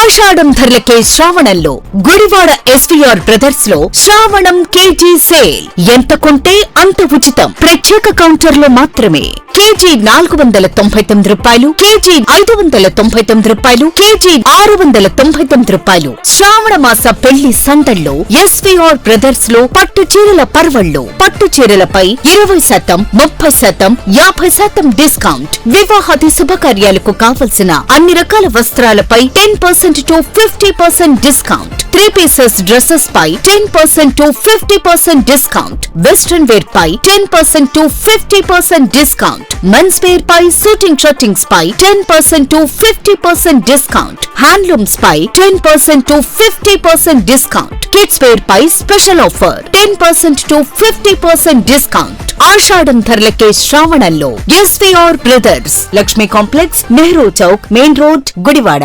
ఆషాఢం ధరలకే శ్రావణంలో Gudivada SVR brothers లో శ్రావణం కేజీ సేల్. ఎంత కొంటే అంత ఉచితం. ప్రత్యేక కౌంటర్ లో మాత్రమే. కేజీ 499 రూపాయలు, కేజీ 599 రూపాయలు, కేజీ 699 రూపాయలు. శ్రావణ మాస పెళ్లి సందల్లో ఎస్వీఆర్ బ్రదర్స్ లో పట్టు చీరల పర్వళ్ళు. పట్టు చీరలపై 20%, 30%, 50% డిస్కౌంట్. వివాహాది శుభకార్యాలకు కావలసిన అన్ని రకాల వస్త్రాలపై 10% to 50% డిస్కౌంట్. 3 pieces డ్రెస్సెస్ పై 10% to 50% డిస్కౌంట్. వెస్ట్రన్ వేర్ పై 10% to 50% డిస్కౌంట్. మెన్స్ వేర్ పై సూటింగ్ షర్టింగ్స్ పై 10% to 50% డిస్కౌంట్. హ్యాండ్లూమ్స్ పై 10% to 50% డిస్కౌంట్. కిడ్స్ వేర్ పై స్పెషల్ ఆఫర్ 10% to 50% డిస్కౌంట్. ఆషాఢం ధరలకే శ్రావణంలో SVR brothers, Lakshmi complex, Nehru Chowk, main road, Gudivada.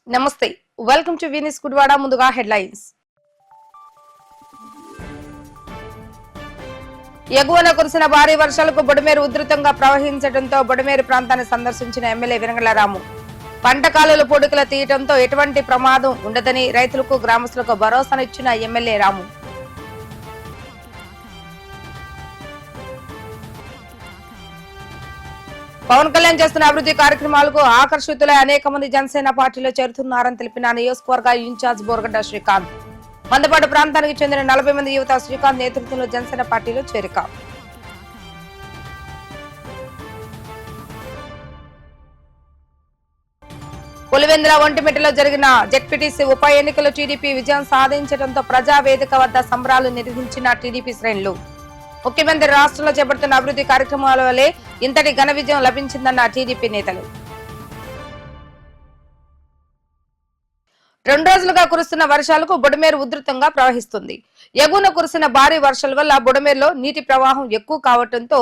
నమస్తే, వెల్కమ్ టు వీనిస్ గుడివాడ. ముందుగా హెడ్లైన్స్. ఎగువన కురిసిన భారీ వర్షాలకు బుడమేరు ఉధృతంగా ప్రవహించడంతో బుడమేరు ప్రాంతాన్ని సందర్శించిన ఎమ్మెల్యే వెంగళరాము పంట కాలువలు పొడుకుల తీయడంతో ఎటువంటి ప్రమాదం ఉండదని రైతులకు, గ్రామస్తులకు భరోసానిచ్చిన ఎమ్మెల్యే రాము. పవన్ కళ్యాణ్ చేస్తున్న అభివృద్ధి కార్యక్రమాలకు ఆకర్షితులై అనేక మంది జనసేన పార్టీలో చేరుతున్నారని తెలిపిన నియోజకవర్గ ఇన్ఛార్జ్ బోరగడ్డ శ్రీకాంత్. మందపాడు ప్రాంతానికి చెందిన 40 మంది యువత శ్రీకాంత్ నేతృత్వంలో జనసేన పార్టీలో చేరిక. పులివెందుల ఒంటిమిట్టలో జరిగిన జెడ్పీటీసీ ఉప ఎన్నికల్లో టీడీపీ విజయం సాధించడంతో ప్రజావేదిక వద్ద సంబరాలు నిర్వహించిన టీడీపీ శ్రేణులు. ముఖ్యమంత్రి రాష్ట్రంలో చేపడుతున్న అభివృద్ధి కార్యక్రమాల వల్లే ఇంతటి ఘన విజయం లభించిందన్న టీడీపీ నేతలు. 2 రోజులుగా కురుస్తున్న వర్షాలకు బుడమేరు ఉధృతంగా ప్రవహిస్తుంది. ఎగువన కురిసిన భారీ వర్షాల వల్ల బుడమేరులో నీటి ప్రవాహం ఎక్కువ కావడంతో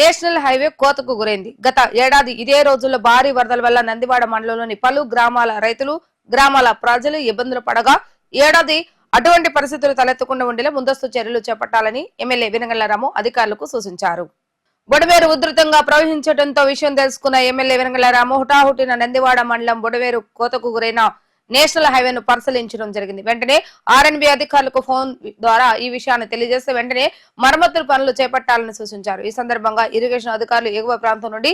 నేషనల్ హైవే కోతకు గురైంది. గత ఏడాది ఇదే రోజుల్లో భారీ వరదల వల్ల నందివాడ మండలంలోని పలు గ్రామాల రైతులు, గ్రామాల ప్రజలు ఇబ్బందులు పడగా ఏడాది అటువంటి పరిస్థితులు తలెత్తకుండా ఉండేలా ముందస్తు చర్యలు చేపట్టాలని ఎమ్మెల్యే వెంగళరాము అధికారులకు సూచించారు. బుడమేరు ఉధృతంగా ప్రవహించడంతో విషయం తెలుసుకున్న ఎమ్మెల్యే వెంగళరాము హుటాహుటిన నందివాడ మండలం బుడమేరు కోతకు గురైన నేషనల్ హైవేను పరిశీలించడం జరిగింది. వెంటనే ఆర్ఎన్బి అధికారులకు ఫోన్ ద్వారా ఈ విషయాన్ని తెలియజేస్తే వెంటనే మరమ్మతుల పనులు చేపట్టాలని సూచించారు. ఈ సందర్భంగా ఇరిగేషన్ అధికారులు ఎగువ ప్రాంతం నుండి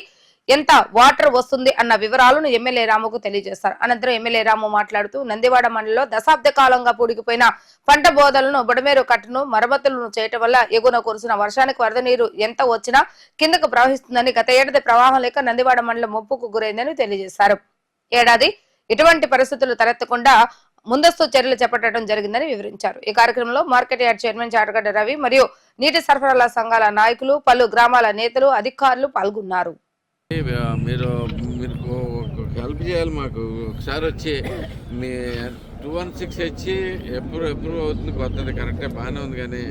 ఎంత వాటర్ వస్తుంది అన్న వివరాలను ఎమ్మెల్యే రాముకు తెలియజేస్తారు. అనంతరం ఎమ్మెల్యే రాము మాట్లాడుతూ నందివాడ మండలంలో దశాబ్ద కాలంగా పూడికిపోయిన పంట బోధలను బుడమేరు కట్టును మరమ్మతులను చేయటం వల్ల ఎగువన కురిసిన వర్షానికి వరద నీరు ఎంత వచ్చినా కిందకు ప్రవహిస్తుందని, గత ఏడాది ప్రవాహం లేక నందివాడ మండలం ముప్పుకు గురైందని తెలియజేశారు. ఏడాది ఇటువంటి పరిస్థితులు తలెత్తకుండా ముందస్తు చర్యలు చేపట్టడం జరిగిందని వివరించారు. ఈ కార్యక్రమంలో market yard chairman Chatagadda Ravi మరియు నీటి సరఫరాల సంఘాల నాయకులు, పలు గ్రామాల నేతలు, అధికారులు పాల్గొన్నారు. మీరు హెల్ప్ చేయాలి మాకు. ఒకసారి వచ్చి మీ 216 వచ్చి ఎప్పుడు అవుతుంది కొత్తది, కరెక్టే బాగానే ఉంది. కానీ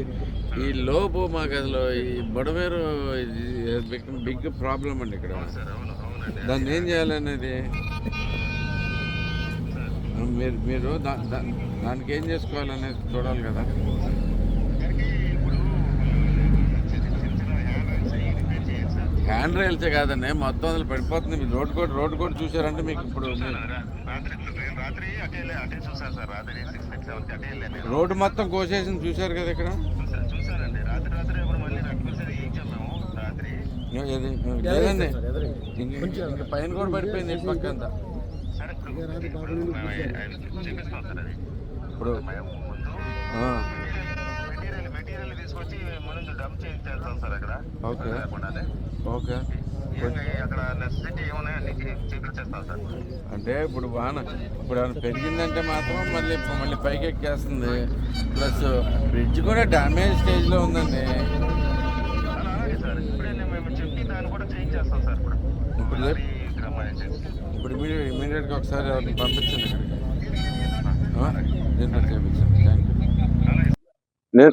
ఈ లోపు మాకు అసలు ఈ బుడమేరు బిగ్ ప్రాబ్లం అండి ఇక్కడ. దాన్ని ఏం చేయాలనేది మీరు దానికి ఏం చేసుకోవాలనేది చూడాలి కదా. హ్యాండ్ రైల్సే కాదండి, మొత్తం అందులో పడిపోతుంది. మీరు రోడ్డు కూడా చూసారంటే మీకు ఇప్పుడు రోడ్డు మొత్తం కోసేసి చూసారు కదా ఇక్కడ. లేదండి, ఇంకా పైన కూడా పడిపోయింది ఇటు పక్క అంతా. ఇప్పుడు ఓకే ఓకే అంటే ఇప్పుడు వాన ఇప్పుడు ఏమైనా పెరిగిందంటే మాత్రం మళ్ళీ పైకి ఎక్కేస్తుంది. ప్లస్ బ్రిడ్జ్ కూడా డ్యామేజ్ స్టేజ్లో ఉందండి. ఇప్పుడు ఇమీడియట్గా ఒకసారి ఎవరిని పంపించండి దీంట్లో చేయించండి. Thank you.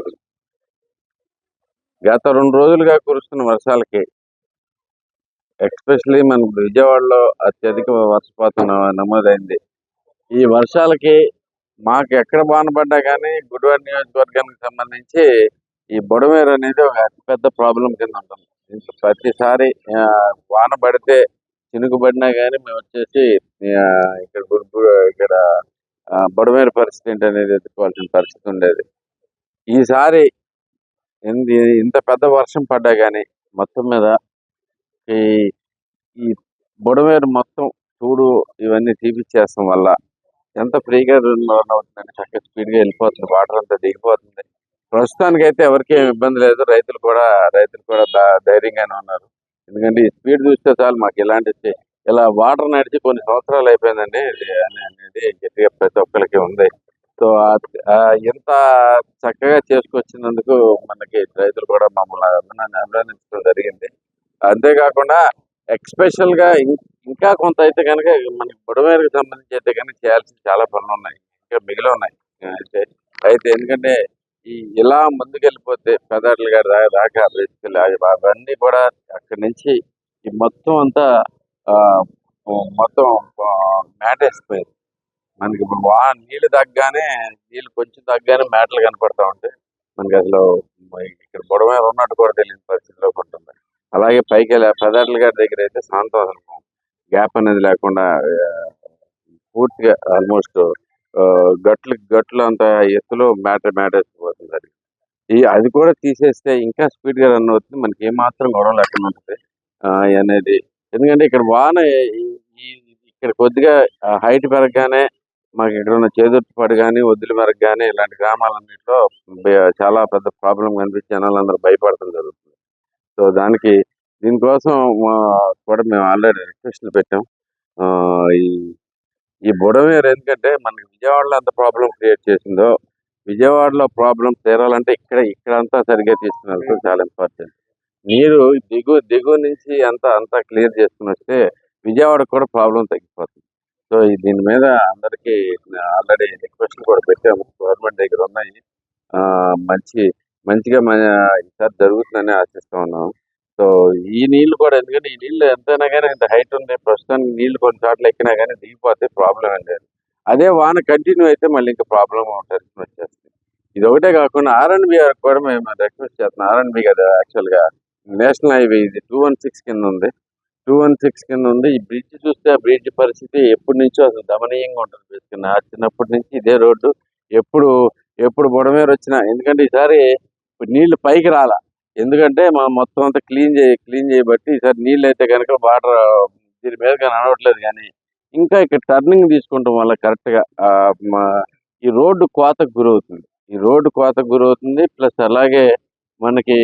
గత 2 రోజులుగా కురుస్తున్న వర్షాలకి ఎక్స్పెషలీ మనకు విజయవాడలో అత్యధిక వర్షపాతం నమోదైంది. ఈ వర్షాలకి మాకు ఎక్కడ వాన పడ్డా కానీ గుడివాడ నియోజకవర్గానికి సంబంధించి ఈ బుడమేరు అనేది ఒక అతిపెద్ద ప్రాబ్లం కింద ఉంటుంది. ఇంకా ప్రతిసారి వాన పడితే చినుకు పడినా కానీ మేము వచ్చేసి ఆ, ఇక్కడ ఇక్కడ బుడమేరు పరిస్థితి ఏంటి అనేది ఎత్తుకోవాల్సిన పరిస్థితి ఉండేది. ఈసారి ఇంత పెద్ద వర్షం పడ్డా కానీ మొత్తం మీద ఈ ఈ బుడమేరు మొత్తం చూడు ఇవన్నీ తీపిచ్చేస్తాం వల్ల ఎంత ఫ్రీగా రన్ అవుతుందంటే చక్కగా స్పీడ్గా వెళ్ళిపోతుంది, వాటర్ అంతా దిగిపోతుంది. ప్రస్తుతానికి అయితే ఎవరికి ఏమి ఇబ్బంది లేదు, రైతులు కూడా ధైర్యంగానే ఉన్నారు. ఎందుకంటే ఈ స్పీడ్ చూస్తే చాలు మాకు ఇలా వాటర్ నడిచి కొన్ని సంవత్సరాలు అయిపోయిందండి అనేది గట్టిగా ప్రతి ఒక్కరికి ఉంది. సో ఎంత చక్కగా చేసుకొచ్చినందుకు మనకి రైతులు కూడా మమ్మల్ని అభినందించడం జరిగింది. అంతేకాకుండా ఎక్స్పెషల్ గా ఇంకా కొంత అయితే కనుక మనకి బుడమేరుకు సంబంధించి అయితే కనుక చేయాల్సిన చాలా పనులు ఉన్నాయి, ఇంకా మిగిలి ఉన్నాయి. అయితే ఎందుకంటే ఇలా ముందుకెళ్ళిపోతే పెదార్లు గారి దాకా బేసికల్ అవన్నీ కూడా అక్కడి నుంచి ఈ మొత్తం అంతా మొత్తం మేటేసిపోయింది. మనకి ఇప్పుడు నీళ్లు తగ్గగానే కొంచెం తగ్గగానే మేటలు కనపడతా ఉంటాయి. మనకి అసలు ఇక్కడ బుడమేరు ఉన్నట్టు కూడా తెలియని పరిస్థితిలో ఉంటుంది. అలాగే పైకి పెదార్ల గారి దగ్గర అయితే శాంతం గ్యాప్ అనేది లేకుండా పూర్తిగా ఆల్మోస్ట్ గట్లు అంత ఎత్తులో మేటేసిపోతుంది. అది కూడా తీసేస్తే ఇంకా స్పీడ్ గా రన్ అవుతుంది, మనకి ఏమాత్రం గొడవ లేకుండా ఉంటుంది అనేది. ఎందుకంటే ఇక్కడ వాన ఇక్కడ కొద్దిగా హైట్ పెరగగానే మాకు ఇక్కడ ఉన్న చేదుర్తిపాడు కానీ వద్దుల మెరగ కానీ ఇలాంటి గ్రామాలన్నింటిలో చాలా పెద్ద ప్రాబ్లం కనిపించి జనాలందరూ భయపడటం జరుగుతుంది. సో దీనికోసం కూడా మేము ఆల్రెడీ రిక్వెస్ట్లు పెట్టాం. ఈ బుడమేరు ఎందుకంటే మనకి విజయవాడలో ఎంత ప్రాబ్లం క్రియేట్ చేసిందో విజయవాడలో ప్రాబ్లం తీరాలంటే ఇక్కడంతా సరిగ్గా తీసుకుని చాలా ఇంపార్టెంట్. నీరు దిగువ నుంచి అంతా క్లియర్ చేసుకుని వస్తే విజయవాడ కూడా ప్రాబ్లం తగ్గిపోతుంది. సో దీని మీద అందరికీ ఆల్రెడీ రిక్వెస్ట్లు కూడా పెట్టాము, గవర్నమెంట్ దగ్గర ఉన్నాయి. మంచిగా ఈసారి జరుగుతుందని ఆశిస్తా ఉన్నాం. సో ఈ నీళ్లు కూడా ఎందుకంటే ఈ నీళ్లు ఎంతైనా కానీ ఇంత హైట్ ఉంది, ప్రస్తుతానికి నీళ్లు కొన్ని చోట్ల ఎక్కినా కానీ దిగిపోతే ప్రాబ్లం ఏం లేదు. అదే వాన కంటిన్యూ అయితే మళ్ళీ ఇంకా ప్రాబ్లం వచ్చేస్తుంది. ఇది ఒకటే కాకుండా RNB కూడా మేము రిక్వెస్ట్ చేస్తున్నాం. RNB కదా యాక్చువల్గా నేషనల్ హైవే ఇది 216 కింద ఉంది. 216 కింద ఉంది. ఈ బ్రిడ్జ్ చూస్తే ఆ బ్రిడ్జ్ పరిస్థితి ఎప్పటి నుంచో అసలు దమనీయంగా ఉంటుంది. నా చిన్నప్పటి నుంచి ఇదే రోడ్డు ఎప్పుడు బుడమేరు వచ్చినా, ఎందుకంటే ఈసారి నీళ్లు పైకి రాలా, ఎందుకంటే మనం మొత్తం అంతా క్లీన్ చేయబట్టి ఈసారి నీళ్ళు అయితే కనుక వాటర్ దీని మీద నడవట్లేదు. కానీ ఇంకా ఇక్కడ టర్నింగ్ తీసుకుంటాం వల్ల కరెక్ట్గా ఈ రోడ్డు కోతకు గురవుతుంది. ప్లస్ అలాగే మనకి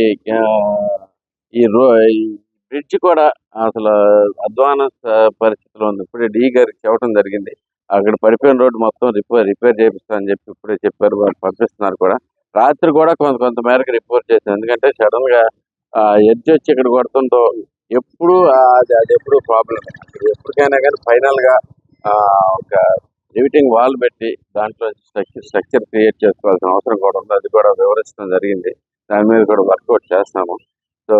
ఈ బ్రిడ్జ్ కూడా అసలు అధ్వాన పరిస్థితిలో ఉంది. ఇప్పుడే D గారికి చెప్పడం జరిగింది, అక్కడ పడిపోయిన రోడ్డు మొత్తం రిపేర్ చేపిస్తారని చెప్పి ఇప్పుడే చెప్పారు, వాళ్ళు పంపిస్తున్నారు కూడా. రాత్రి కూడా కొంత మేరకు రిపోర్ట్ చేశాను, ఎందుకంటే సడన్ గా ఎడ్జ్ వచ్చి ఇక్కడ కొడుతుందో అది ఎప్పుడు ప్రాబ్లం. ఎప్పటికైనా కానీ ఫైనల్ గా ఒక లిమిటింగ్ వాల్ పెట్టి దాంట్లో స్ట్రక్చర్ క్రియేట్ చేసుకోవాల్సిన అవసరం కూడా ఉంది. అది కూడా వివరించడం జరిగింది, దాని మీద కూడా వర్కౌట్ చేస్తాము. సో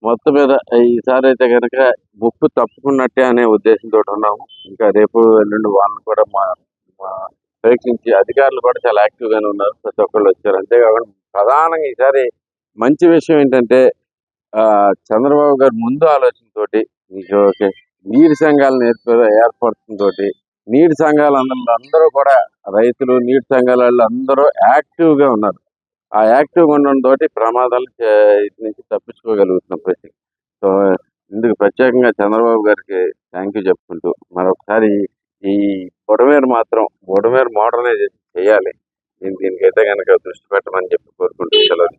మొత్తం మీద ఈసారి అయితే కనుక ముప్పు తప్పుకున్నట్టే అనే ఉద్దేశంతో ఉన్నాము. ఇంకా రేపు ఎల్లుండి వాళ్ళని కూడా పరీక్షించి అధికారులు కూడా చాలా యాక్టివ్ గానే ఉన్నారు, ప్రతి ఒక్కళ్ళు వచ్చారు. అంతేకాకుండా ప్రధానంగా ఈసారి మంచి విషయం ఏంటంటే చంద్రబాబు గారు ముందు ఆలోచనతోటి నీటి సంఘాలను ఏర్పడుతుందో నీటి సంఘాలు అందరూ కూడా రైతులు నీటి సంఘాల వాళ్ళు అందరూ యాక్టివ్ గా ఉన్నారు. ఆ యాక్టివ్ గా ఉండడం తోటి ప్రమాదాలు ఇటు నుంచి తప్పించుకోగలుగుతున్నాం ప్రతి. సో ఇందుకు ప్రత్యేకంగా చంద్రబాబు గారికి థ్యాంక్ యూ చెప్పుకుంటూ మరొకసారి ఈ బుడమేరు మోడర్నైజేషన్ చేయాలి, దీనికైతే కనుక దృష్టి పెట్టమని చెప్పి కోరుకుంటూ సెలవు.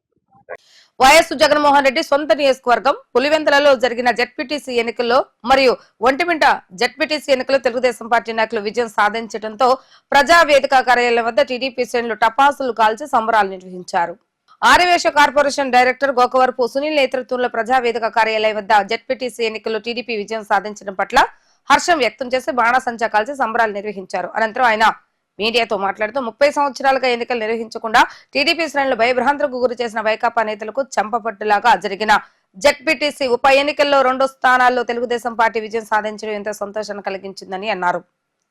వైఎస్ జగన్మోహన్ రెడ్డి సొంత నియోజకవర్గం పులివెందులలో జరిగిన జెడ్పీటీసీ ఎన్నికల్లో మరియు ఒంటిమింట జెడ్పీటీసీ ఎన్నికల్లో తెలుగుదేశం పార్టీ నాయకులు విజయం సాధించడంతో ప్రజావేదిక కార్యాలయం వద్ద టీడీపీ శ్రేణులు టపాసులు కాల్చి సంబరాలు నిర్వహించారు. ఆర్యవేశ కార్పొరేషన్ డైరెక్టర్ గోకవరపు సునీల్ నేతృత్వంలో ప్రజావేదిక కార్యాలయం వద్ద జెడ్పీటీసీ ఎన్నికల్లో టీడీపీ విజయం సాధించడం పట్ల హర్షం వ్యక్తం చేసి బాణాసంచా కాల్చి సంబరాలు నిర్వహించారు. అనంతరం ఆయన మీడియాతో మాట్లాడుతూ 30 సంవత్సరాలుగా ఎన్నికలు నిర్వహించకుండా టీడీపీ శ్రేణులు భయభ్రాంతులకు గురి చేసిన వైకాపా నేతలకు చెంపపట్టులాగా జరిగిన జెడ్పీటీసీ ఉప ఎన్నికల్లో 2 స్థానాల్లో తెలుగుదేశం పార్టీ విజయం సాధించడం ఎంతో సంతోషాన్ని కలిగించిందని అన్నారు.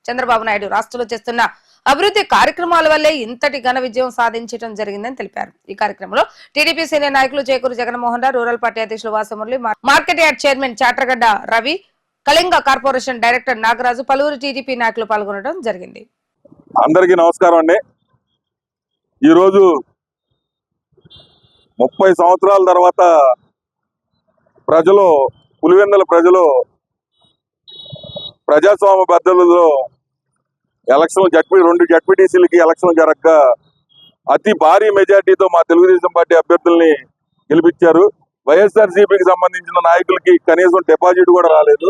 చంద్రబాబు నాయుడు రాష్ట్రంలో చేస్తున్న అభివృద్ధి కార్యక్రమాల వల్లే ఇంతటి ఘన విజయం సాధించడం జరిగిందని తెలిపారు. ఈ కార్యక్రమంలో టీడీపీ సీనియర్ నాయకులు చేకూరు జగన్మోహన్ రావు, రూరల్ పార్టీ అధ్యక్షులు Vasa Murali, market yard chairman Chatragadda Ravi, Kalinga corporation director Nagaraju, పలువురు టీడీపీ నాయకులు పాల్గొనడం జరిగింది. అందరికీ నమస్కారం అండి. ఈరోజు 30 సంవత్సరాల తర్వాత పులివెందుల ప్రజలు ప్రజాస్వామ్య పద్ధతుల్లో ఎలక్షన్ రెండు జడ్పీటీసీలకి ఎలక్షన్ జరగక అతి భారీ మెజార్టీతో మా తెలుగుదేశం పార్టీ అభ్యర్థుల్ని గెలిపించారు. వైఎస్ఆర్సీపీకి సంబంధించిన నాయకులకి కనీసం డిపాజిట్ కూడా రాలేదు.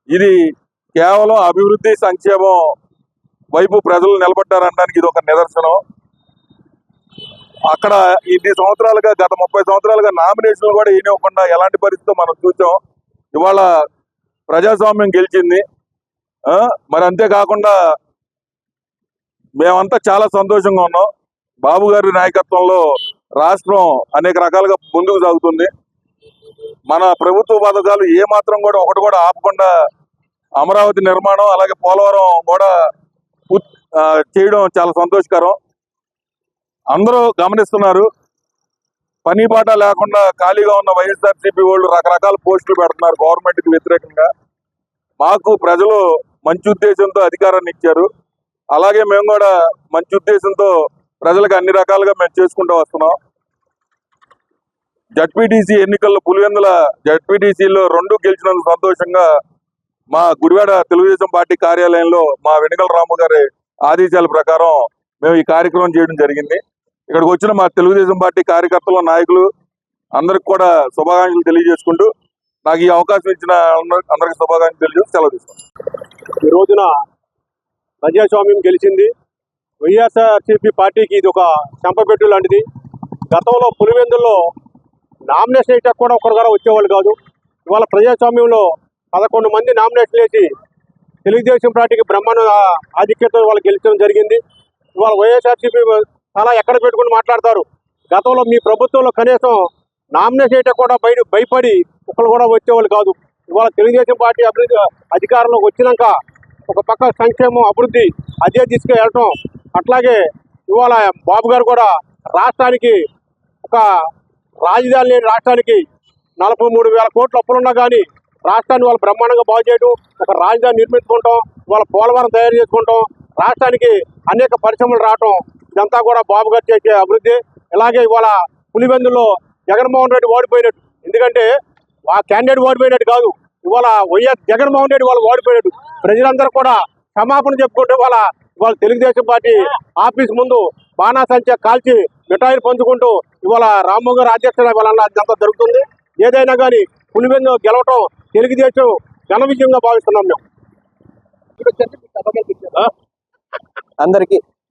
ఇది కేవలం అభివృద్ధి సంక్షేమం వైపు ప్రజలు నిలబడ్డారనడానికి ఇది ఒక నిదర్శనం. అక్కడ ఇన్ని సంవత్సరాలుగా గత 30 సంవత్సరాలుగా నామినేషన్లు కూడా ఇవ్వకుండా ఎలాంటి పరిస్థితితో మనం చూసాం. ఇవాళ ప్రజాస్వామ్యం గెలిచింది. మరి అంతేకాకుండా మేమంతా చాలా సంతోషంగా ఉన్నాం. బాబు గారి నాయకత్వంలో రాష్ట్రం అనేక రకాలుగా ముందుకు సాగుతుంది. మన ప్రభుత్వ పథకాలు ఏమాత్రం కూడా ఒకటి కూడా ఆపకుండా అమరావతి నిర్మాణం అలాగే పోలవరం కూడా చేయడం చాలా సంతోషకరం. అందరూ గమనిస్తున్నారు. పని పాట లేకుండా ఖాళీగా ఉన్న వైఎస్ఆర్సీపీ వాళ్ళు రకరకాల పోస్టులు పెడుతున్నారు గవర్నమెంట్కి వ్యతిరేకంగా. మాకు ప్రజలు మంచి ఉద్దేశంతో అధికారాన్ని ఇచ్చారు. అలాగే మేము కూడా మంచి ఉద్దేశంతో ప్రజలకు అన్ని రకాలుగా మేము చేసుకుంటూ వస్తున్నాం. జడ్పీటీసీ ఎన్నికల్లో పులివెందుల జడ్పీటీసీలో 2 గెలిచినందుకు సంతోషంగా మా గుడివాడ తెలుగుదేశం పార్టీ కార్యాలయంలో మా వెనుగల రాము గారి ఆదేశాల ప్రకారం మేము ఈ కార్యక్రమం చేయడం జరిగింది. ఇక్కడికి వచ్చిన మా తెలుగుదేశం పార్టీ కార్యకర్తలు నాయకులు అందరికి కూడా శుభాకాంక్షలు తెలియజేసుకుంటూ నాకు ఈ అవకాశం ఇచ్చిన అందరికి శుభాకాంక్షలు తెలియజేసి సెలవు తీసుకుంటాం. ఈ రోజున ప్రజాస్వామ్యం గెలిచింది. వైఎస్ఆర్సీపీ పార్టీకి ఇది ఒక చెంపపెట్టు లాంటిది. గతంలో పులివెందుల్లో నామినేషన్ వేయటకు కూడా ఒకరు కూడా వచ్చేవాళ్ళు కాదు. ఇవాళ ప్రజాస్వామ్యంలో 11 మంది నామినేషన్ వేసి తెలుగుదేశం పార్టీకి బ్రహ్మాండ ఆధిక్యతతో వాళ్ళు గెలిచడం జరిగింది. ఇవాళ వైఎస్ఆర్సీపీ చాలా ఎక్కడ పెట్టుకుని మాట్లాడతారు. గతంలో మీ ప్రభుత్వంలో కనీసం నామినేషన్ వేయటకు కూడా భయపడి ఒకరు కూడా వచ్చేవాళ్ళు కాదు. ఇవాళ తెలుగుదేశం పార్టీ అభివృద్ధి అధికారంలోకి వచ్చినాక ఒక పక్క సంక్షేమం అభివృద్ధి అదే తీసుకెళ్ళటం, అట్లాగే ఇవాళ బాబు గారు కూడా రాష్ట్రానికి ఒక రాజధాని లేని రాష్ట్రానికి 43,000 కోట్ల అప్పులున్నా కానీ రాష్ట్రాన్ని వాళ్ళు బ్రహ్మాండంగా బాగు చేయడం, ఒక రాజధాని నిర్మించుకుంటాం, వాళ్ళ పోలవరం తయారు చేసుకుంటాం, రాష్ట్రానికి అనేక పరిశ్రమలు రావటం, ఇదంతా కూడా బాబు గారు చేసే అభివృద్ధి. ఇలాగే ఇవాళ పులివెందుల్లో జగన్మోహన్ రెడ్డి ఓడిపోయినట్టు, ఎందుకంటే ఆ క్యాండిడేట్ ఓడిపోయినట్టు కాదు, ఇవాళ వైఎస్ జగన్మోహన్ రెడ్డి వాళ్ళు ఓడిపోయినట్టు ప్రజలందరూ కూడా క్షమాపణ చెప్పుకుంటే ఇవాళ తెలుగుదేశం పార్టీ ఆఫీస్ ముందు బాణాసంచా కాల్చి మిఠాయిలు పంచుకుంటూ ఇవాళ రామ్మోహన్ గారు అధ్యక్షుడు వాళ్ళ అదంతా జరుగుతుంది. ఏదైనా కానీ పులివెందు గెలవటం తెలుగుదేశం ఘన విజయంగా భావిస్తున్నాం మేము.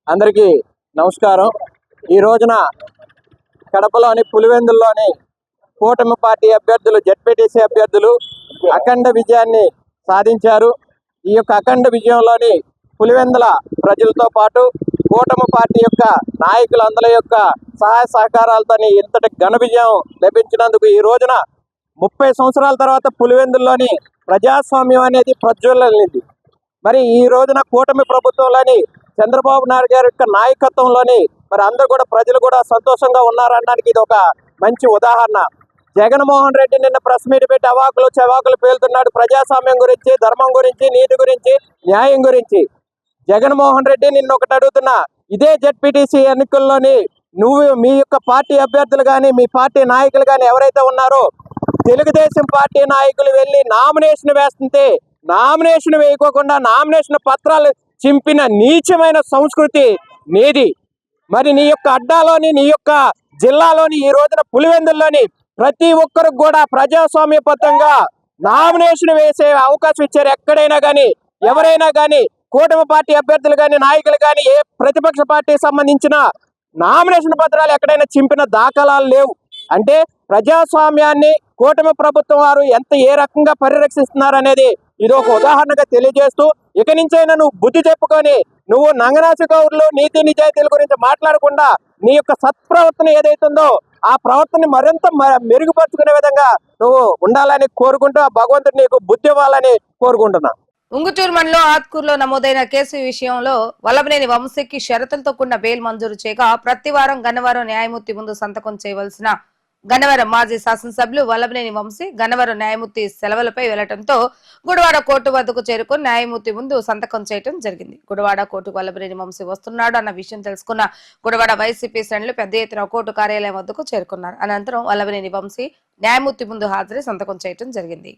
అందరికీ నమస్కారం. ఈ రోజున కడపలోని పులివెందుల్లోని కూటమి పార్టీ అభ్యర్థులు జడ్పీటీసీ అభ్యర్థులు అఖండ విజయాన్ని సాధించారు. ఈ యొక్క అఖండ విజయంలోని పులివెందుల ప్రజలతో పాటు కూటమి పార్టీ యొక్క నాయకులందరి యొక్క సహాయ సహకారాలతో ఇంతటి ఘన విజయం లభించినందుకు ఈ రోజున 30 సంవత్సరాల తర్వాత పులివెందుల్లోని ప్రజాస్వామ్యం అనేది ప్రజ్వలింది. మరి ఈ రోజున కూటమి ప్రభుత్వంలోని చంద్రబాబు నాయుడు గారి యొక్క నాయకత్వంలోని మరి అందరూ కూడా ప్రజలు కూడా సంతోషంగా ఉన్నారనడానికి ఇది ఒక మంచి ఉదాహరణ. జగన్మోహన్ రెడ్డి నిన్న ప్రెస్ మీట్ పెట్టి అవాకులు చెవాకులు పేలుతున్నాడు. ప్రజాస్వామ్యం గురించి, ధర్మం గురించి, నీతి గురించి, న్యాయం గురించి. జగన్మోహన్ రెడ్డి నిన్న ఒకటి అడుగుతున్నా, ఇదే జడ్పీటీసీ ఎన్నికల్లోని నువ్వు మీ యొక్క పార్టీ అభ్యర్థులు కానీ మీ పార్టీ నాయకులు కానీ ఎవరైతే ఉన్నారో తెలుగుదేశం పార్టీ నాయకులు వెళ్ళి నామినేషన్ వేస్తుంటే నామినేషన్ వేయకోకుండా నామినేషన్ పత్రాలు చింపిన నీచమైన సంస్కృతి నీది. మరి నీ యొక్క అడ్డాలోని నీ యొక్క జిల్లాలోని ఈ రోజున పులివెందుల్లోని ప్రతి ఒక్కరికి కూడా ప్రజాస్వామ్యబద్ధంగా నామినేషన్ వేసే అవకాశం ఇచ్చారు. ఎక్కడైనా కానీ ఎవరైనా కానీ కూటమి పార్టీ అభ్యర్థులు కానీ నాయకులు కానీ ఏ ప్రతిపక్ష పార్టీకి సంబంధించిన నామినేషన్ పత్రాలు ఎక్కడైనా చింపిన దాఖలాలు లేవు. అంటే ప్రజాస్వామ్యాన్ని కూటమి ప్రభుత్వం వారు ఏ రకంగా పరిరక్షిస్తున్నారు అనేది ఇది ఒక ఉదాహరణగా తెలియజేస్తూ ఇక నుంచైనా నువ్వు బుద్ధి చెప్పుకొని నువ్వు నంగనాచి కౌరులు నీతి నిజాయితీల గురించి మాట్లాడకుండా నీ యొక్క సత్ప్రవర్తన ఏదైతుందో ఆ ప్రవర్తన మరింత మెరుగుపరుచుకునే విధంగా నువ్వు ఉండాలని కోరుకుంటూ ఆ భగవంతుడు నీకు బుద్ధి ఇవ్వాలని కోరుకుంటున్నా. ఉంగుటూరు మండలం ఆత్కూరులో నమోదైన కేసు విషయంలో వల్లభనేని వంశీకి షరతులతో కూడిన బెయిల్ మంజూరు చేయగా ప్రతి వారం గన్నవరం న్యాయమూర్తి ముందు సంతకం చేయవలసిన గన్నవరం మాజీ శాసనసభ్యులు వల్లభనేని వంశీ గన్నవరం న్యాయమూర్తి సెలవులపై వెళ్లడంతో గుడివాడ కోర్టు వద్దకు చేరుకుని న్యాయమూర్తి ముందు సంతకం చేయడం జరిగింది. గుడివాడ కోర్టుకు వల్లభనేని వంశీ వస్తున్నాడు అన్న విషయం తెలుసుకున్న గుడివాడ వైసీపీ శ్రేణులు పెద్ద ఎత్తున కోర్టు కార్యాలయం వద్దకు చేరుకున్నారు. అనంతరం వల్లభనేని వంశీ న్యాయమూర్తి ముందు హాజరై సంతకం చేయడం జరిగింది.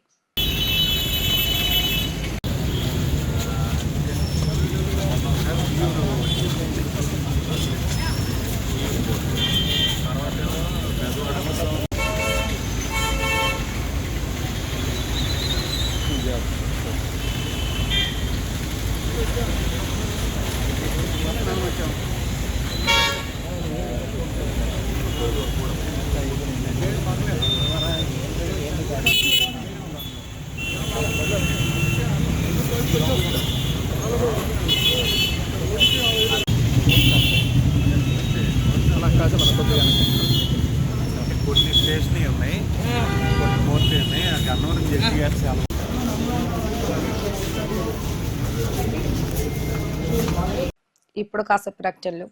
కొన్ని స్టేషన్లు ఉన్నాయి, కొన్ని కోర్టు ఉన్నాయి. ఆ గన్నవరం జడ్జి గారు చాలా ఇప్పుడు కాసేపు ప్రకటనలు.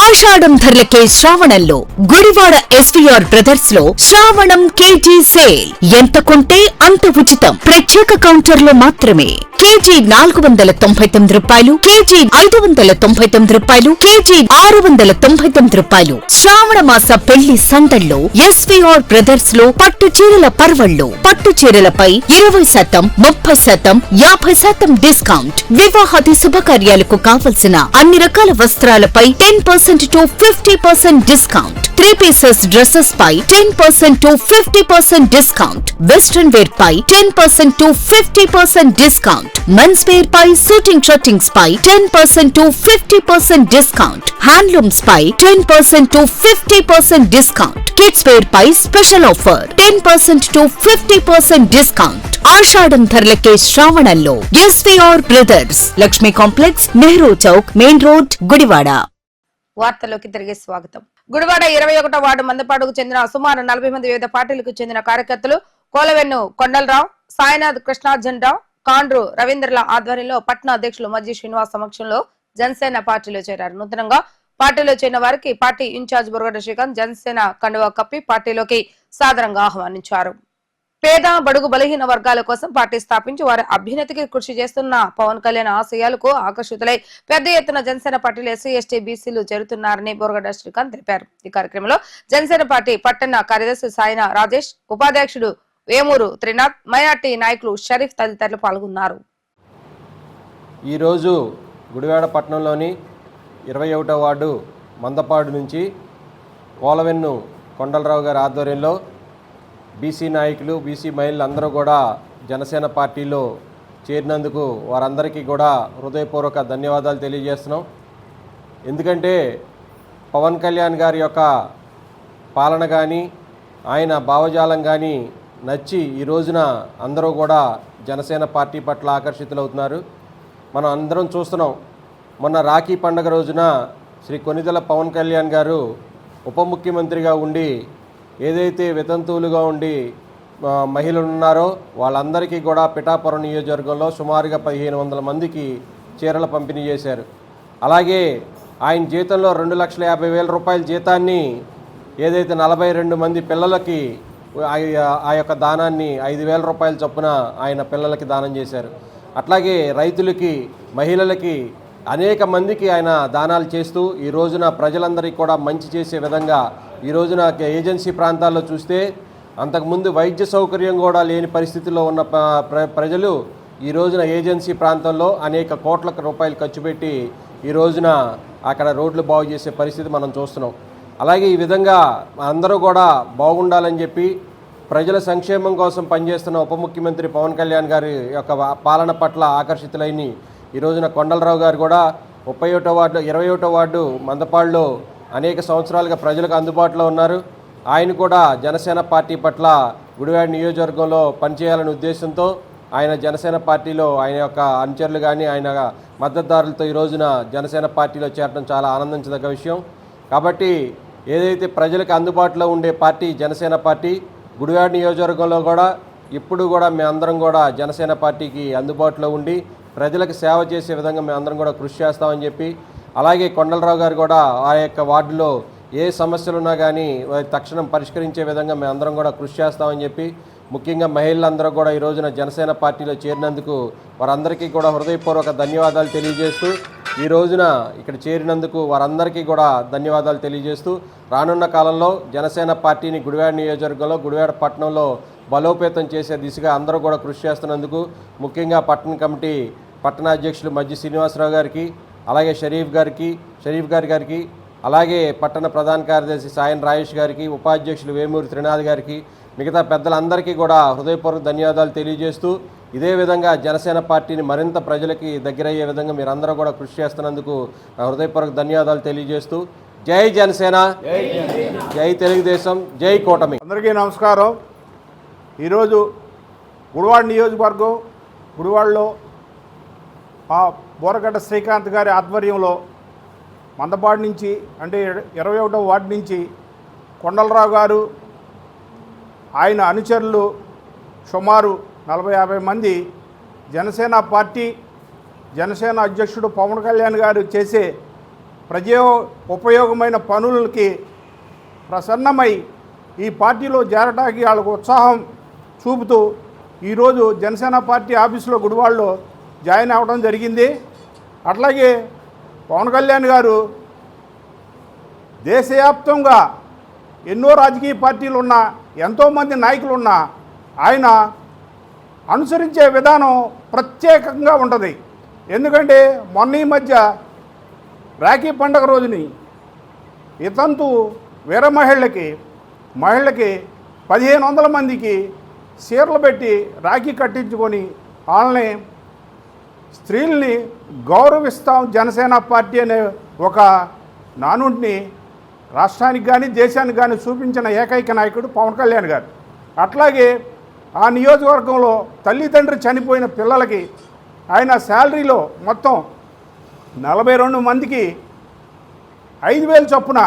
ఆషాఢం ధరలకే శ్రావణంలో గుడివాడ ఎస్వీఆర్ బ్రదర్స్ లో శ్రావణం కేజీ సేల్. ఎంత కొంటే అంత ఉచితం. ప్రత్యేక కౌంటర్ లో మాత్రమే. కేజీ 499 రూపాయలు, కేజీ 599 రూపాయలు, కేజీ 699 రూపాయలు. శ్రావణ మాస పెళ్లి సందల్లో ఎస్వీఆర్ బ్రదర్స్ లో పట్టు చీరల పర్వళ్ళు. పట్టు చీరలపై 20%, 30%, 50% డిస్కౌంట్. వివాహాది శుభకార్యాలకు కావలసిన అన్ని రకాల వస్త్రాలపై 10% to 50% డిస్కౌంట్. 3 pieces డ్రెస్సెస్ పై 10% to 50% డిస్కౌంట్. వెస్ట్రన్ వేర్ పై 10% to 50% డిస్కౌంట్. మెన్స్ వేర్ పై సూటింగ్ షర్టింగ్స్ పై 10% to 50% డిస్కౌంట్. హ్యాండ్లూమ్స్ పై 10% to 50% డిస్కౌంట్. కిడ్స్ వేర్ పై స్పెషల్ ఆఫర్ 10% to 50% డిస్కౌంట్. ఆషాఢం ధరలకే శ్రావణంలో SVR brothers, Lakshmi complex, Nehru Chowk, main road, Gudivada. వార్తలోకి తిరిగి స్వాగతం. గుడివాడ 21వ వార్డు మందపాడుకు చెందిన సుమారు 40 మంది వివిధ పార్టీలకు చెందిన కార్యకర్తలు కోలవెన్ను కొండలరావు, సాయినాథ్ కృష్ణార్జున్ రావు, కాండ్రు రవీంద్రల ఆధ్వర్యంలో పట్న అధ్యక్షులు మజ్జి శ్రీనివాస్ సమక్షంలో జనసేన పార్టీలో చేరారు. నూతనంగా పార్టీలో చేరిన వారికి పార్టీ ఇన్ఛార్జ్ బుర్గడ శ్రీకాంత్ జనసేన కండువా కప్పి పార్టీలోకి సాదరంగా ఆహ్వానించారు. పేద బడుగు బలహీన వర్గాల కోసం పార్టీ స్థాపించి వారి అభ్యున్నతికి కృషి చేస్తున్న పవన్ కళ్యాణ్ ఆశయాలకు ఆకర్షితులై పెద్ద ఎత్తున జనసేన పార్టీలో ఎస్సీ ఎస్టీ బీసీలు చేరుతున్నారని బుర్గడ శ్రీకాంత్ తెలిపారు. ఈ కార్యక్రమంలో జనసేన పార్టీ పట్టణ కార్యదర్శి సాయిన రాజేష్, ఉపాధ్యక్షుడు వేమూరు త్రినాథ్, మైనార్టీ నాయకులు షరీఫ్ తదితరులు పాల్గొన్నారు. ఈరోజు గుడివాడ పట్టణంలోని 21వ వార్డు మందపాడు నుంచి కోలవెన్ను కొండలరావు గారి ఆధ్వర్యంలో బీసీ నాయకులు, బీసీ మహిళలు అందరూ కూడా జనసేన పార్టీలో చేరినందుకు వారందరికీ కూడా హృదయపూర్వక ధన్యవాదాలు తెలియజేస్తున్నాం. ఎందుకంటే పవన్ కళ్యాణ్ గారి యొక్క పాలన కానీ ఆయన భావజాలం కానీ నచ్చి ఈ రోజున అందరూ కూడా జనసేన పార్టీ పట్ల ఆకర్షితులవుతున్నారు. మనం అందరం చూస్తున్నాం. మొన్న రాఖీ పండుగ రోజున శ్రీ కొనిదెల పవన్ కళ్యాణ్ గారు ఉప ముఖ్యమంత్రిగా ఉండి ఏదైతే వితంతువులుగా ఉండి మహిళలు ఉన్నారో వాళ్ళందరికీ కూడా పిఠాపురం నియోజకవర్గంలో సుమారుగా 1500 మందికి చీరలు పంపిణీ చేశారు. అలాగే ఆయన జీతంలో 2,50,000 రూపాయల జీతాన్ని ఏదైతే 42 మంది పిల్లలకి ఆ యొక్క దానాన్ని 5,000 రూపాయల చొప్పున ఆయన పిల్లలకి దానం చేశారు. అట్లాగే రైతులకి, మహిళలకి, అనేక మందికి ఆయన దానాలు చేస్తూ ఈ రోజున ప్రజలందరికీ కూడా మంచి చేసే విధంగా ఈ రోజున ఏజెన్సీ ప్రాంతాల్లో చూస్తే అంతకుముందు వైద్య సౌకర్యం కూడా లేని పరిస్థితుల్లో ఉన్న ప్రజలు ఈ రోజున ఏజెన్సీ ప్రాంతంలో అనేక కోట్ల రూపాయలు ఖర్చు పెట్టి ఈ రోజున అక్కడ రోడ్లు బాగు చేసే పరిస్థితి మనం చూస్తున్నాం. అలాగే ఈ విధంగా అందరూ కూడా బాగుండాలని చెప్పి ప్రజల సంక్షేమం కోసం పనిచేస్తున్న ఉప ముఖ్యమంత్రి పవన్ కళ్యాణ్ గారి యొక్క పాలన పట్ల ఆకర్షితులైన ఈ రోజున కొండలరావు గారు కూడా 21వ వార్డు మందపాడులో అనేక సంవత్సరాలుగా ప్రజలకు అందుబాటులో ఉన్నారు. ఆయన కూడా జనసేన పార్టీ పట్ల గుడివాడ నియోజకవర్గంలో పనిచేయాలనే ఉద్దేశంతో ఆయన జనసేన పార్టీలో ఆయన యొక్క అనుచరులు కానీ ఆయన మద్దతుదారులతో ఈ రోజున జనసేన పార్టీలో చేరడం చాలా ఆనందించదగ్గ విషయం. కాబట్టి ఏదైతే ప్రజలకు అందుబాటులో ఉండే పార్టీ జనసేన పార్టీ గుడివాడ నియోజకవర్గంలో కూడా ఇప్పుడు కూడా మేమందరం కూడా జనసేన పార్టీకి అందుబాటులో ఉండి ప్రజలకు సేవ చేసే విధంగా మేమందరం కూడా కృషి చేస్తామని చెప్పి, అలాగే కొండలరావు గారు కూడా ఆ యొక్క వార్డులో ఏ సమస్యలు ఉన్నా కానీ తక్షణం పరిష్కరించే విధంగా మేమందరం కూడా కృషి చేస్తామని చెప్పి, ముఖ్యంగా మహిళలందరూ కూడా ఈ రోజున జనసేన పార్టీలో చేరినందుకు వారందరికీ కూడా హృదయపూర్వక ధన్యవాదాలు తెలియజేస్తూ, ఈ రోజున ఇక్కడ చేరినందుకు వారందరికీ కూడా ధన్యవాదాలు తెలియజేస్తూ, రానున్న కాలంలో జనసేన పార్టీని గుడివాడ నియోజకవర్గంలో గుడివాడ పట్టణంలో బలోపేతం చేసే దిశగా అందరూ కూడా కృషి చేస్తున్నందుకు ముఖ్యంగా పట్టణ కమిటీ పట్టణ అధ్యక్షులు మజ్జి శ్రీనివాసరావు గారికి, అలాగే షరీఫ్ గారికి అలాగే పట్టణ ప్రధాన కార్యదర్శి సాయన్ రాయేష్ గారికి, ఉపాధ్యక్షులు వేమూరి త్రినాథ్ గారికి, మిగతా పెద్దలందరికీ కూడా హృదయపూర్వక ధన్యవాదాలు తెలియజేస్తూ, ఇదే విధంగా జనసేన పార్టీని మరింత ప్రజలకి దగ్గరయ్యే విధంగా మీరందరూ కూడా కృషి చేస్తున్నందుకు హృదయపూర్వక ధన్యవాదాలు తెలియజేస్తూ, జై జనసేన, జై తెలుగుదేశం, జై కూటమి. అందరికీ నమస్కారం. ఈరోజు గుడివాడ నియోజకవర్గం గుడివాడలో బోరగడ్డ శ్రీకాంత్ గారి ఆధ్వర్యంలో మందపాడు నుంచి అంటే 21వ వార్డు నుంచి కొండలరావు గారు ఆయన అనుచరులు సుమారు 40-50 మంది జనసేన పార్టీ జనసేన అధ్యక్షుడు పవన్ కళ్యాణ్ గారు చేసే ఉపయోగమైన పనులకి ప్రసన్నమై ఈ పార్టీలో చేరడానికి వాళ్ళకు ఉత్సాహం చూపుతూ ఈరోజు జనసేన పార్టీ ఆఫీసులో గుడివాడలో జాయిన్ అవ్వడం జరిగింది. అట్లాగే పవన్ కళ్యాణ్ గారు దేశవ్యాప్తంగా ఎన్నో రాజకీయ పార్టీలు ఉన్నా ఎంతోమంది నాయకులు ఉన్నా ఆయన అనుసరించే విధానం ప్రత్యేకంగా ఉంటుంది. ఎందుకంటే మొన్న ఈ మధ్య రాఖీ పండుగ రోజుని ఇతంతు వీర మహిళలకి 1500 మందికి చీరలు పెట్టి రాఖీ కట్టించుకొని వాళ్ళని స్త్రీల్ని గౌరవిస్తాం జనసేన పార్టీ అనే ఒక నానుడిని రాష్ట్రానికి కానీ దేశానికి కానీ చూపించిన ఏకైక నాయకుడు పవన్ కళ్యాణ్ గారు. అట్లాగే ఆ నియోజకవర్గంలో తల్లిదండ్రి చనిపోయిన పిల్లలకి ఆయన శాలరీలో మొత్తం 42 మందికి 5,000 చొప్పున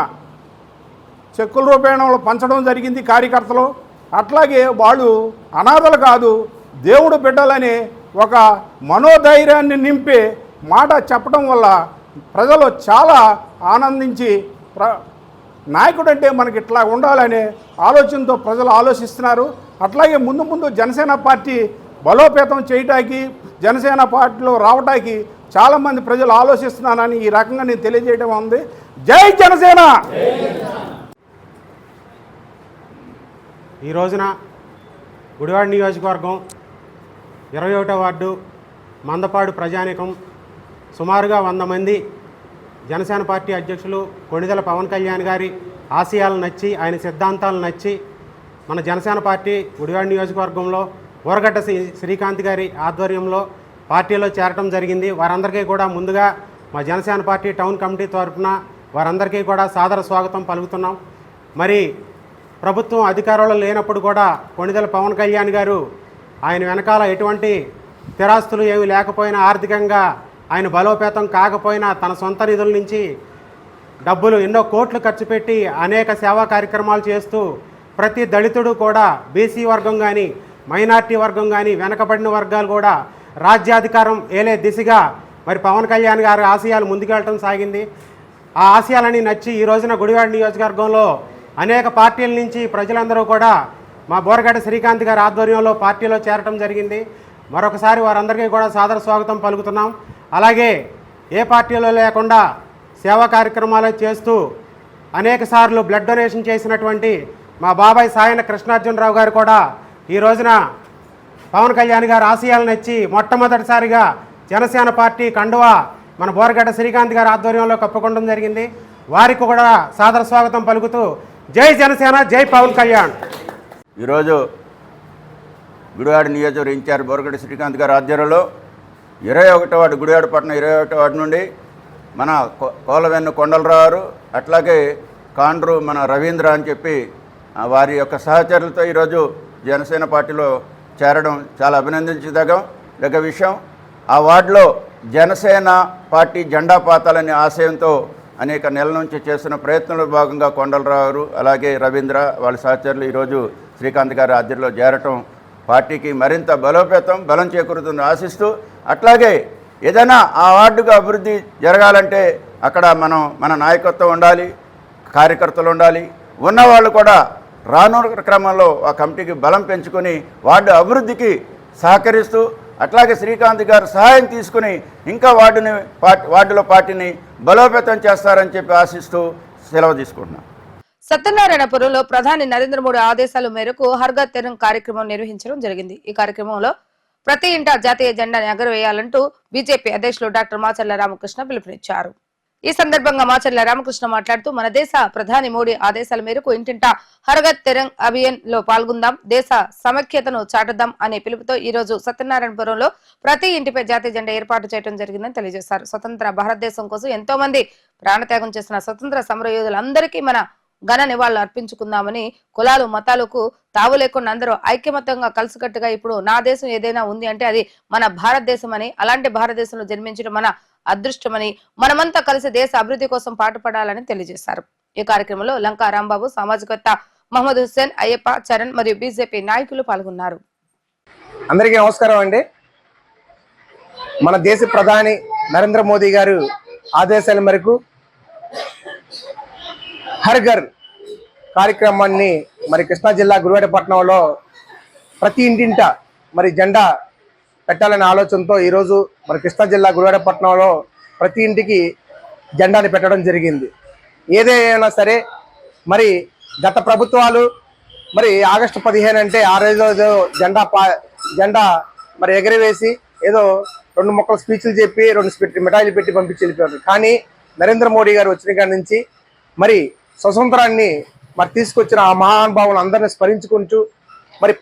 చెక్కుల రూపేణంలో పంచడం జరిగింది కార్యకర్తలు. అట్లాగే వాళ్ళు అనాథలు కాదు, దేవుడు బిడ్డలని ఒక మనోధైర్యాన్ని నింపే మాట చెప్పడం వల్ల ప్రజలు చాలా ఆనందించి నాయకుడు అంటే మనకి ఇట్లా ఉండాలనే ఆలోచనతో ప్రజలు ఆలోచిస్తున్నారు. అట్లాగే ముందు జనసేన పార్టీ బలోపేతం చేయడానికి జనసేన పార్టీలో రావడానికి చాలామంది ప్రజలు ఆలోచిస్తున్నారని ఈ రకంగా నేను తెలియజేయడం ఉంది. జై జనసేన. ఈ రోజున గుడివాడ నియోజకవర్గం 21వ వార్డు మందపాడు ప్రజానీకం సుమారుగా 100 మంది జనసేన పార్టీ అధ్యక్షులు కొణిదెల పవన్ కళ్యాణ్ గారి ఆశయాలు నచ్చి ఆయన సిద్ధాంతాలు నచ్చి మన జనసేన పార్టీ గుడివాడ నియోజకవర్గంలో బోరగడ్డ శ్రీకాంత్ గారి ఆధ్వర్యంలో పార్టీలో చేరటం జరిగింది. వారందరికీ కూడా ముందుగా మా జనసేన పార్టీ టౌన్ కమిటీ తరఫున వారందరికీ కూడా సాదర స్వాగతం పలుకుతున్నాం. మరి ప్రభుత్వం అధికారంలో లేనప్పుడు కూడా కొణిదెల పవన్ కళ్యాణ్ గారు ఆయన వెనకాల ఎటువంటి స్థిరాస్తులు ఏమీ లేకపోయినా ఆర్థికంగా ఆయన బలోపేతం కాకపోయినా తన సొంత నిధుల నుంచి డబ్బులు ఎన్నో కోట్లు ఖర్చు పెట్టి అనేక సేవా కార్యక్రమాలు చేస్తూ ప్రతి దళితుడు కూడా బీసీ వర్గం కానీ మైనార్టీ వర్గం కానీ వెనకబడిన వర్గాలు కూడా రాజ్యాధికారం ఏలే దిశగా మరి పవన్ కళ్యాణ్ గారి ఆశయాలు ముందుకెళ్ళటం సాగింది. ఆ ఆశయాలని నచ్చి ఈ రోజున గుడివాడ నియోజకవర్గంలో అనేక పార్టీల నుంచి ప్రజలందరూ కూడా మా బోరగడ్డ శ్రీకాంత్ గారి ఆధ్వర్యంలో పార్టీలో చేరటం జరిగింది. మరొకసారి వారందరికీ కూడా సాదర స్వాగతం పలుకుతున్నాం. అలాగే ఏ పార్టీలో లేకుండా సేవా కార్యక్రమాలు చేస్తూ అనేక సార్లు బ్లడ్ డొనేషన్ చేసినటువంటి మా బాబాయ్ సాయన కృష్ణార్జునరావు గారు కూడా ఈ రోజున పవన్ కళ్యాణ్ గారి ఆశయాలను నచ్చి మొట్టమొదటిసారిగా జనసేన పార్టీ కండువా మన బోరగడ్డ శ్రీకాంత్ గారి ఆధ్వర్యంలో కప్పుకోవడం జరిగింది. వారికి కూడా సాదర స్వాగతం పలుకుతూ జై జనసేన, జై పవన్ కళ్యాణ్. ఈరోజు గుడివాడ నియోజకవర్గ ఇన్ఛార్జ్ బోరగడ్డ శ్రీకాంత్ గారి ఆధ్వర్యంలో 21వ వార్డు గుడివాడ పట్టణం 21వ వార్డు నుండి మన కోలవెన్ను కొండలరావు అట్లాగే కాండ్రు మన రవీంద్ర అని చెప్పి వారి యొక్క సహచరులతో ఈరోజు జనసేన పార్టీలో చేరడం చాలా అభినందించదగ్గ విషయం. ఆ వార్డులో జనసేన పార్టీ జెండా పాతాలనే ఆశయంతో అనేక నెలల నుంచి చేస్తున్న ప్రయత్నంలో భాగంగా కొండలరావు అలాగే రవీంద్ర వాళ్ళ సహచరులు ఈరోజు శ్రీకాంత్ గారి ఆధ్వర్యంలో చేరటం పార్టీకి మరింత బలం చేకూరుతుందని ఆశిస్తూ, అట్లాగే ఏదైనా ఆ వార్డుకు అభివృద్ధి జరగాలంటే అక్కడ మన నాయకత్వం ఉండాలి, కార్యకర్తలు ఉండాలి, ఉన్నవాళ్ళు కూడా రానున్న క్రమంలో ఆ కమిటీకి బలం పెంచుకొని వార్డు అభివృద్ధికి సహకరిస్తూ, అట్లాగే శ్రీకాంత్ గారు సహాయం తీసుకుని ఇంకా వార్డులో పార్టీని బలోపేతం చేస్తారని చెప్పి ఆశిస్తూ సెలవు తీసుకుంటున్నాను. సత్యనారాయణపురంలో ప్రధాని నరేంద్ర మోడీ ఆదేశాల మేరకు హర్ ఘర్ తిరంగా కార్యక్రమం నిర్వహించడం జరిగింది. ఈ కార్యక్రమంలో ప్రతి ఇంటా జాతీయ జెండాను ఎగరవేయాలంటూ బీజేపీ అధ్యక్షులు డాక్టర్ మాచర్ల రామకృష్ణ పిలుపునిచ్చారు. ఈ సందర్భంగా మాచర్ల రామకృష్ణ మాట్లాడుతూ, మన దేశ ప్రధాని మోడీ ఆదేశాల మేరకు ఇంటింటా హర్ ఘర్ తిరంగా అభియాన్ లో పాల్గొందాం, దేశ సమైక్యతను చాటుదాం అనే పిలుపుతో ఈ రోజు సత్యనారాయణపురంలో ప్రతి ఇంటిపై జాతీయ జెండా ఏర్పాటు చేయడం జరిగిందని తెలియజేశారు. స్వతంత్ర భారతదేశం కోసం ఎంతో మంది ప్రాణత్యాగం చేసిన స్వతంత్ర సమరయోధులందరికీ మన ఘన నివాళులు అర్పించుకుందామని, కులాలు మతాలకు తావు లేకుండా అందరూ ఐక్యమత్యంగా కలిసికట్టుగా ఇప్పుడు నా దేశం ఏదైనా ఉంది అంటే అది మన భారతదేశం అని, అలాంటి భారతదేశంలో జన్మించడం మన అదృష్టమని, మనమంతా కలిసి దేశ అభివృద్ధి కోసం పాటుపడాలని తెలియజేశారు. ఈ కార్యక్రమంలో లంకా రాంబాబు, సామాజికవేత్త మహమ్మద్ హుస్సేన్, అయ్యప్ప, చరణ్ మరియు బీజేపీ నాయకులు పాల్గొన్నారు. అందరికీ నమస్కారం అండి. మన దేశ ప్రధాని నరేంద్ర మోదీ గారు ఆదేశాల మేరకు హర్ ఘర్ కార్యక్రమాన్ని కృష్ణా జిల్లా గుడివాడపట్నంలో ప్రతి ఇంటింట జెండా పెట్టాలనే ఆలోచనతో ఈరోజు కృష్ణా జిల్లా గుడివాడపట్నంలో ప్రతి ఇంటికి జెండాని పెట్టడం జరిగింది. ఏదైనా సరే గత ప్రభుత్వాలు ఆగస్టు 15 అంటే ఆ రోజు జెండా ఎగరవేసి ఏదో 2 మొక్కల స్పీచ్లు చెప్పి 2 మిఠాయిలు పెట్టి పంపించి వెళ్ళిపోయారు. కానీ నరేంద్ర మోడీ గారు వచ్చిన కాడి నుంచి స్వతంత్రాన్ని తీసుకొచ్చిన ఆ మహానుభావులు అందరినీ స్మరించుకుంటూ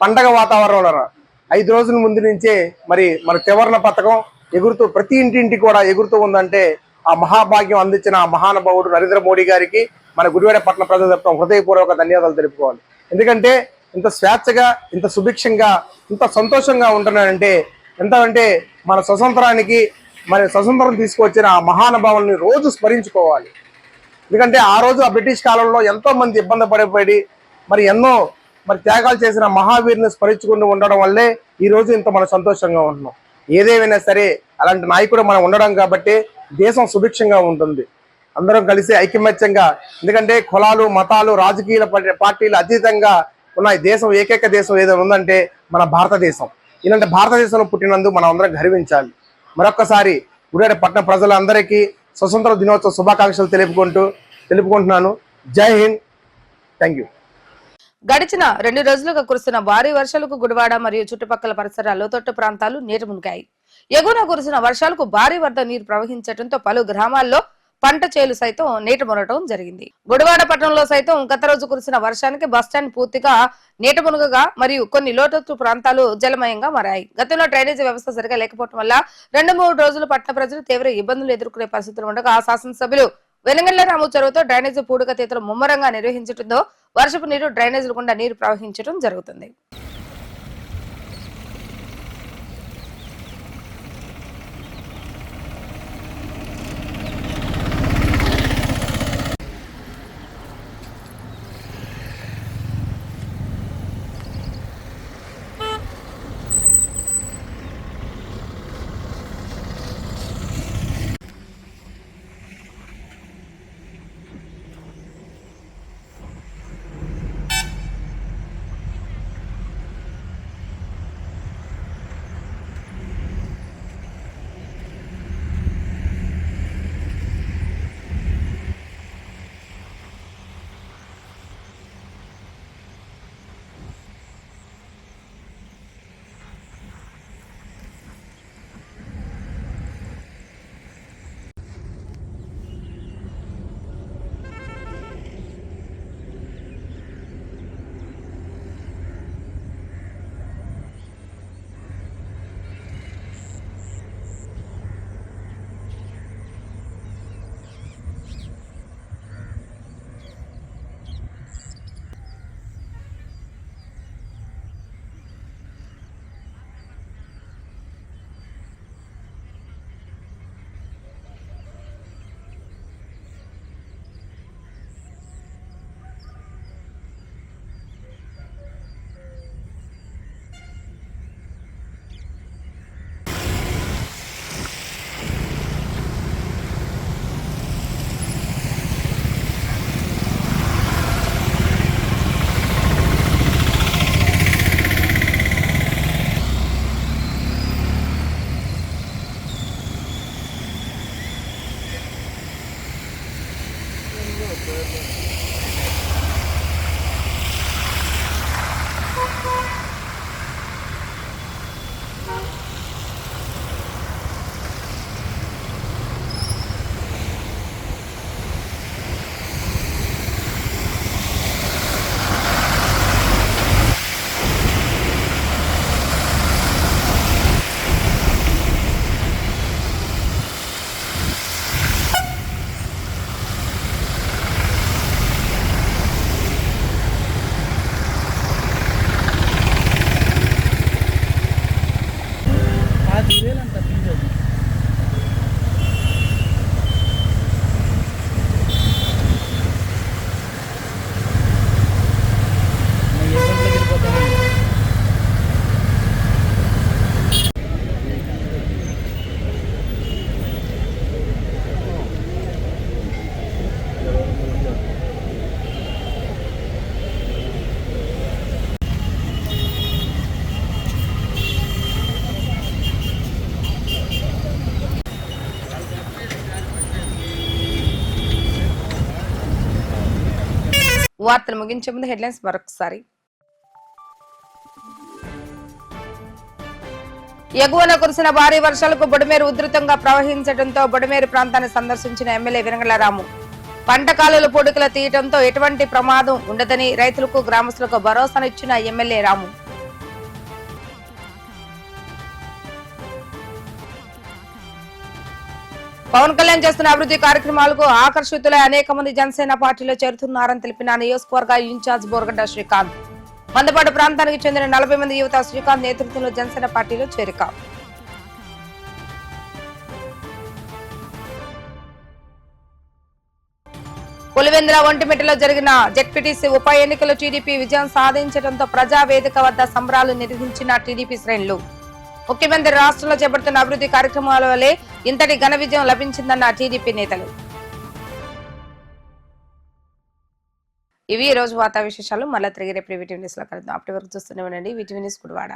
పండగ వాతావరణంలో 5 రోజుల ముందు నుంచే మన త్రివర్ణ పథకం ఎగురుతూ ప్రతి ఇంటింటి కూడా ఎగురుతూ ఉందంటే ఆ మహాభాగ్యం అందించిన ఆ మహానుభావుడు నరేంద్ర మోడీ గారికి మన గుడివాడపట్నం ప్రజల తరపున హృదయపూర్వక ధన్యవాదాలు తెలుపుకోవాలి. ఎందుకంటే ఇంత స్వేచ్ఛగా, ఇంత సుభిక్షంగా, ఇంత సంతోషంగా ఉంటున్నానంటే ఎంతంటే మన స్వతంత్రానికి స్వతంత్రం తీసుకొచ్చిన ఆ మహానుభావుల్ని రోజు స్మరించుకోవాలి. ఎందుకంటే ఆ రోజు ఆ బ్రిటిష్ కాలంలో ఎంతో మంది ఇబ్బంది పడిపోయి ఎన్నో త్యాగాలు చేసిన మహావీరుని స్మరించుకుంటూ ఉండడం వల్లే ఈ రోజు ఇంత మనం సంతోషంగా ఉంటున్నాం. ఏదేమైనా సరే అలాంటి నాయకుడు మనం ఉండడం కాబట్టి దేశం సుభిక్షంగా ఉంటుంది. అందరం కలిసి ఐకమత్యంగా, ఎందుకంటే కులాలు మతాలు రాజకీయ పార్టీలు అతీతంగా ఉన్న దేశం, ఏకైక దేశం ఏదైనా ఉందంటే మన భారతదేశం. ఇలాంటి భారతదేశంలో పుట్టినందుకు మనం అందరం గర్వించాలి. మరొక్కసారి గుడివాడపట్నం ప్రజలందరికీ స్వతంత్ర దినోత్సవ శుభాకాంక్షలు తెలుపుకుంటున్నాను. జై హింద్. Thank you. గడిచిన 2 రోజులుగా కురుస్తున్న భారీ వర్షాలకు గుడివాడ మరియు చుట్టుపక్కల పరిసరాల లోతట్టు ప్రాంతాలు నీట మునిగాయి. ఎగువన కురిసిన వర్షాలకు భారీ వరద నీరు ప్రవహించడంతో పలు గ్రామాల్లో పంట చేలు సైతం నీట మునగడం జరిగింది. గుడివాడ పట్టణంలో సైతం గత రోజు కురిసిన వర్షానికి బస్టాండ్ పూర్తిగా నీట మునుగగా మరియు కొన్ని లోతట్టు ప్రాంతాలు జలమయంగా మారాయి. గతంలో డ్రైనేజీ వ్యవస్థ సరిగా లేకపోవడం వల్ల 2-3 రోజులు పట్టణ ప్రజలు తీవ్ర ఇబ్బందులు ఎదుర్కొనే పరిస్థితులు ఉండగా శాసనసభ్యులు వెలంగళ్ల రాము చొరవతో డ్రైనేజీ పూడికతీతలు ముమ్మరంగా నిర్వహించడంతో వర్షపు నీరు డ్రైనేజీల గుండా నీరు ప్రవహించడం జరుగుతుంది. వార్తలు ముగించే ముందు హెడ్లైన్స్ మరొకసారి. ఎగువన కురిసిన భారీ వర్షాలకు బుడమేరు ఉధృతంగా ప్రవహించడంతో బుడమేరు ప్రాంతాన్ని సందర్శించిన ఎమ్మెల్యే వెనంగళ రాము. పంట కాలువలు పొడుకులు తీయడంతో ఎటువంటి ప్రమాదం ఉండదని రైతులకు గ్రామస్తులకు భరోసానిచ్చిన ఎమ్మెల్యే రాము. పవన్ కళ్యాణ్ చేస్తున్న అభివృద్ధి కార్యక్రమాలకు ఆకర్షితులై అనేక మంది జనసేన పార్టీలో చేరుతున్నారని తెలిపిన నియోజకవర్గ ఇన్ఛార్జ్ బోరగడ్డ శ్రీకాంత్. మందపాడు ప్రాంతానికి చెందిన 40 మంది యువత శ్రీకాంత్ నేతృత్వంలో జనసేన పార్టీలో చేరిక. పులివెందుల ఒంటిమిట్టలో జరిగిన జెడ్పీటీసీ ఉప ఎన్నికల్లో టీడీపీ విజయం సాధించడంతో ప్రజావేదిక వద్ద సంబరాలు నిర్వహించిన టీడీపీ శ్రేణులు. ముఖ్యమంత్రి రాష్ట్రంలో చేపడుతున్న అభివృద్ధి కార్యక్రమాల వల్లే ఇంతటి ఘన విజయం లభించిందన్న టీడీపీ నేతలు. ఇవి ఈ రోజు వార్తా విశేషాలు. మళ్ళీ తిరిగి రేపు వీటీవీ న్యూస్ లో కలుద్దాం. అప్పటి వరకు చూస్తూనే ఉండండి వీటీవీ న్యూస్ గుడివాడ.